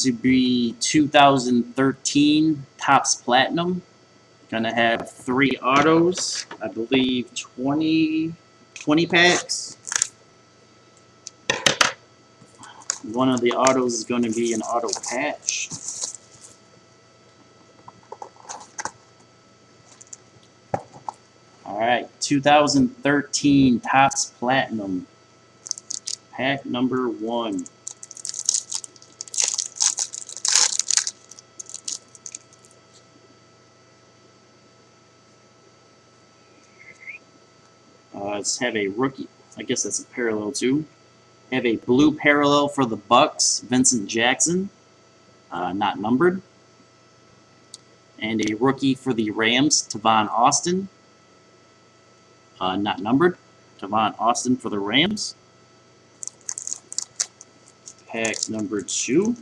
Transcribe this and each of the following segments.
to be 2013 Topps Platinum. Gonna have 3 autos, I believe 20 packs. One of the autos is going to be an auto patch. Alright, 2013 Topps Platinum. Pack number 1. Let's have a rookie. I guess that's a parallel too. Have a blue parallel for the Bucks, Vincent Jackson, not numbered. And a rookie for the Rams, Tavon Austin, not numbered. Tavon Austin for the Rams. Pack number 2.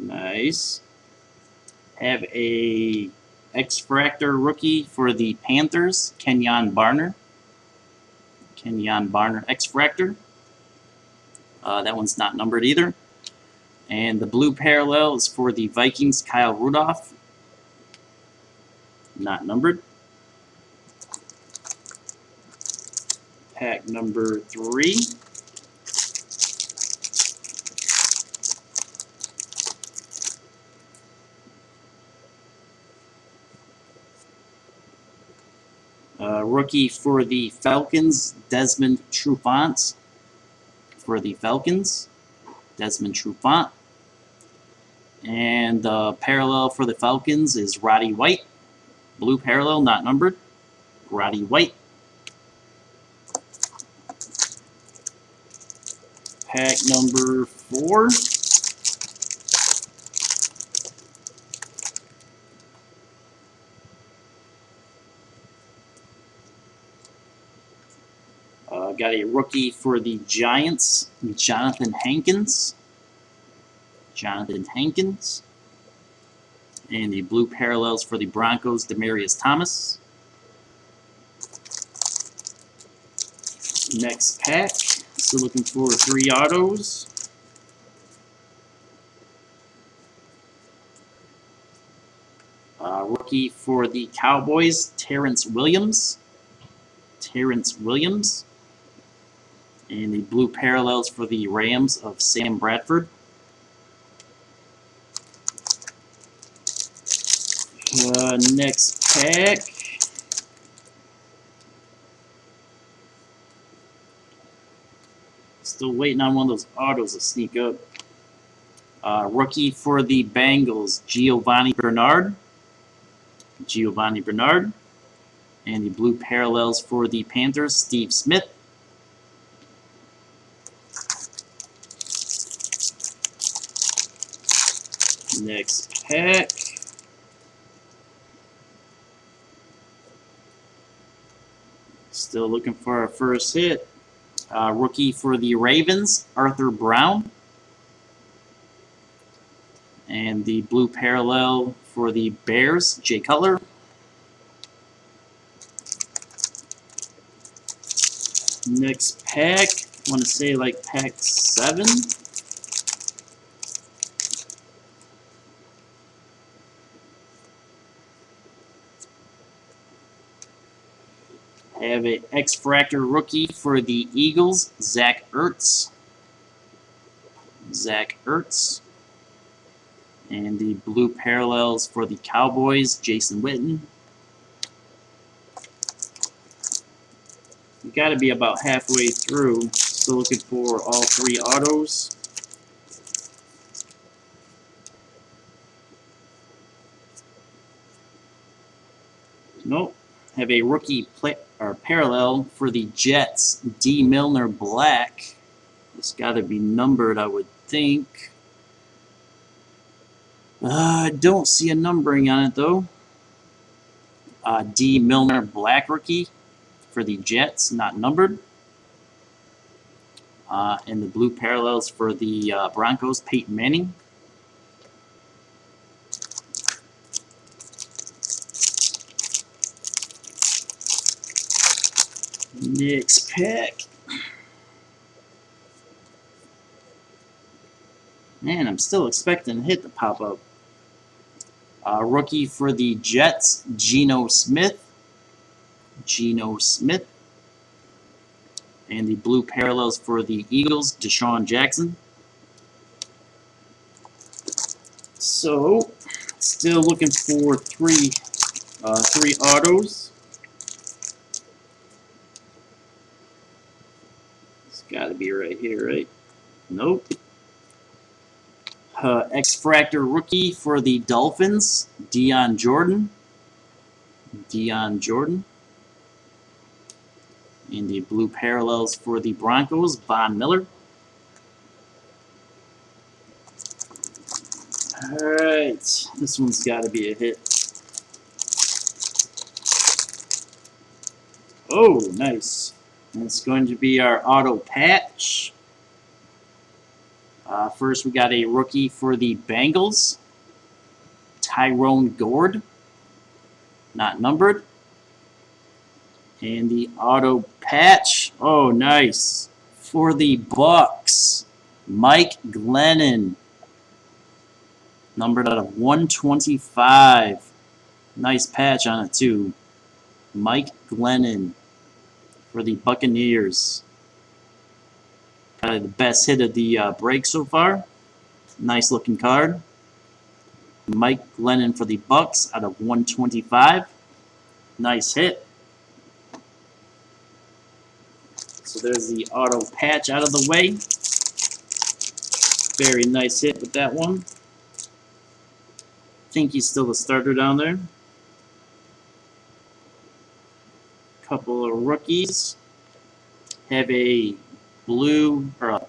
Nice. Have a X-Fractor rookie for the Panthers, Kenyon Barner. Kenyon Barner X-Fractor. That one's not numbered either. And the blue parallel is for the Vikings, Kyle Rudolph. Not numbered. Pack number 3. Rookie for the Falcons, Desmond Trufant. For the Falcons, Desmond Trufant. And the parallel for the Falcons is Roddy White. Blue parallel, not numbered. Roddy White. Pack number 4. Got a rookie for the Giants, Jonathan Hankins. Jonathan Hankins. And the blue parallels for the Broncos, Demaryius Thomas. Next pack. Still looking for 3 autos. Rookie for the Cowboys, Terrence Williams. Terrence Williams. And the blue parallels for the Rams of Sam Bradford. Next pack. Still waiting on one of those autos to sneak up. Rookie for the Bengals, Giovanni Bernard. Giovanni Bernard. And the blue parallels for the Panthers, Steve Smith. Next pack. Still looking for our first hit. Rookie for the Ravens, Arthur Brown. And the blue parallel for the Bears, Jay Cutler. Next pack, I want to say like pack 7. I have an X-Fractor rookie for the Eagles, Zach Ertz. Zach Ertz. And the blue parallels for the Cowboys, Jason Witten. You got to be about halfway through. Still looking for all 3 autos. Nope. Have a rookie parallel for the Jets, D. Milner Black. It's got to be numbered, I would think. I don't see a numbering on it though. D. Milner Black rookie for the Jets, not numbered. And the blue parallels for the Broncos, Peyton Manning. Next pack. Man, I'm still expecting a hit to pop up. Rookie for the Jets, Geno Smith. Geno Smith. And the blue parallels for the Eagles, Deshaun Jackson. So, still looking for three autos. It's got to be right here, right? Nope. X-Fractor rookie for the Dolphins, Dion Jordan. Dion Jordan. And the blue parallels for the Broncos, Von Miller. Alright, this one's got to be a hit. Oh, nice. And it's going to be our auto patch. First, we got a rookie for the Bengals, Tyrone Gord, not numbered. And the auto patch, oh, nice. For the Bucks, Mike Glennon, numbered out of 125. Nice patch on it, too. Mike Glennon for the Buccaneers. Probably the best hit of the break so far. Nice looking card. Mike Glennon for the Bucks out of 125. Nice hit. So there's the auto patch out of the way. Very nice hit with that one. I think he's still the starter down there. Couple of rookies. Have a blue or a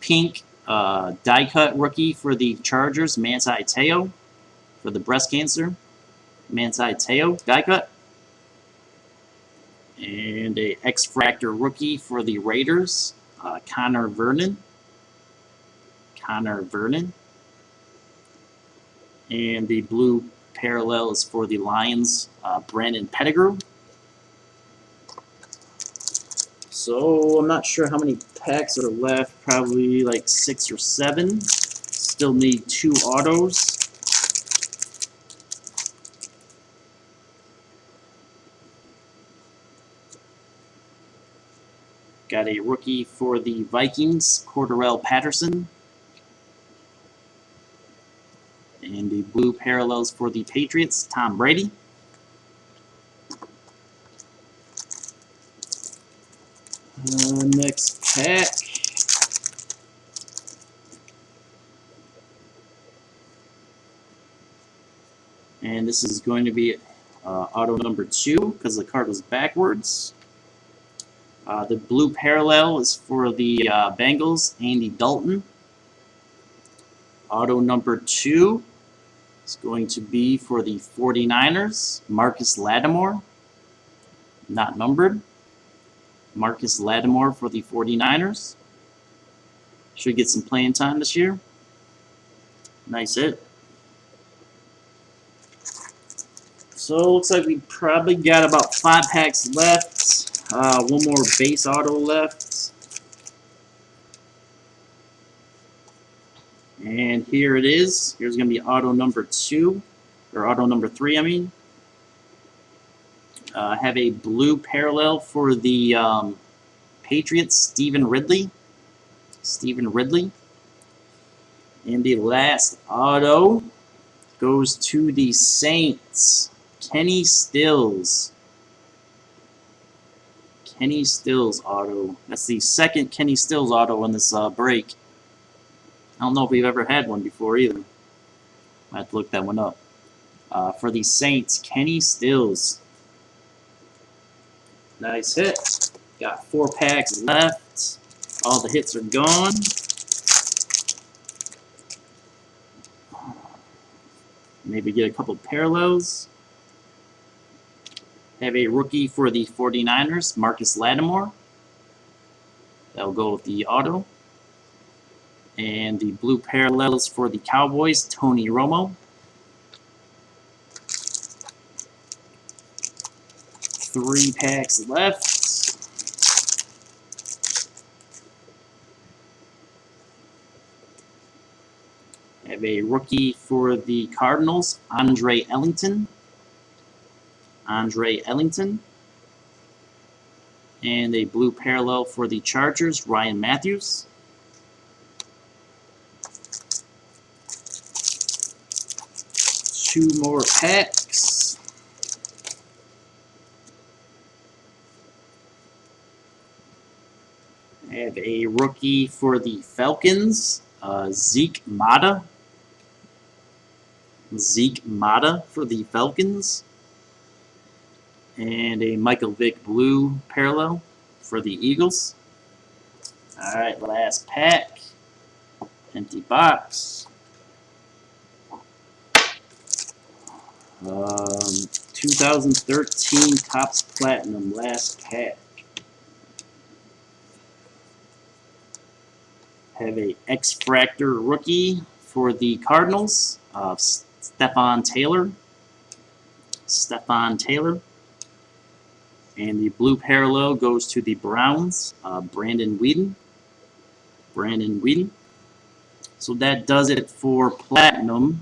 pink die cut rookie for the Chargers, Manti Te'o, for the breast cancer. Manti Te'o die cut. And a X-Fractor rookie for the Raiders, Connor Vernon. Connor Vernon. And the blue parallel is for the Lions, Brandon Pettigrew. So I'm not sure how many packs are left, probably like 6 or 7. Still need 2 autos. Got a rookie for the Vikings, Cordarrelle Patterson. And the blue parallels for the Patriots, Tom Brady. Next pack. And this is going to be auto number 2 because the card was backwards. The blue parallel is for the Bengals, Andy Dalton. Auto number 2 is going to be for the 49ers, Marcus Lattimore. Not numbered. Marcus Lattimore for the 49ers. Should get some playing time this year. Nice hit. So looks like we probably got about 5 packs left. One more base auto left. And here it is. Here's going to be auto number 2, or auto number 3, I mean. Have a blue parallel for the Patriots, Stephen Ridley. Stephen Ridley. And the last auto goes to the Saints, Kenny Stills. Kenny Stills auto. That's the second Kenny Stills auto in this break. I don't know if we've ever had one before either. I have to look that one up. For the Saints, Kenny Stills. Nice hit. Got 4 packs left. All the hits are gone. Maybe get a couple parallels. Have a rookie for the 49ers, Marcus Lattimore. That'll go with the auto. And the blue parallels for the Cowboys, Tony Romo. 3 packs left. Have a rookie for the Cardinals, Andre Ellington. Andre Ellington. And a blue parallel for the Chargers, Ryan Matthews. Two more packs. I have a rookie for the Falcons, Zeke Mata. Zeke Mata for the Falcons. And a Michael Vick blue parallel for the Eagles. All right, last pack. Empty box. 2013 Topps Platinum, last pack. Have a X-Fractor rookie for the Cardinals, Stephen Taylor. Stephen Taylor. And the blue parallel goes to the Browns, Brandon Whedon. Brandon Whedon. So that does it for Platinum.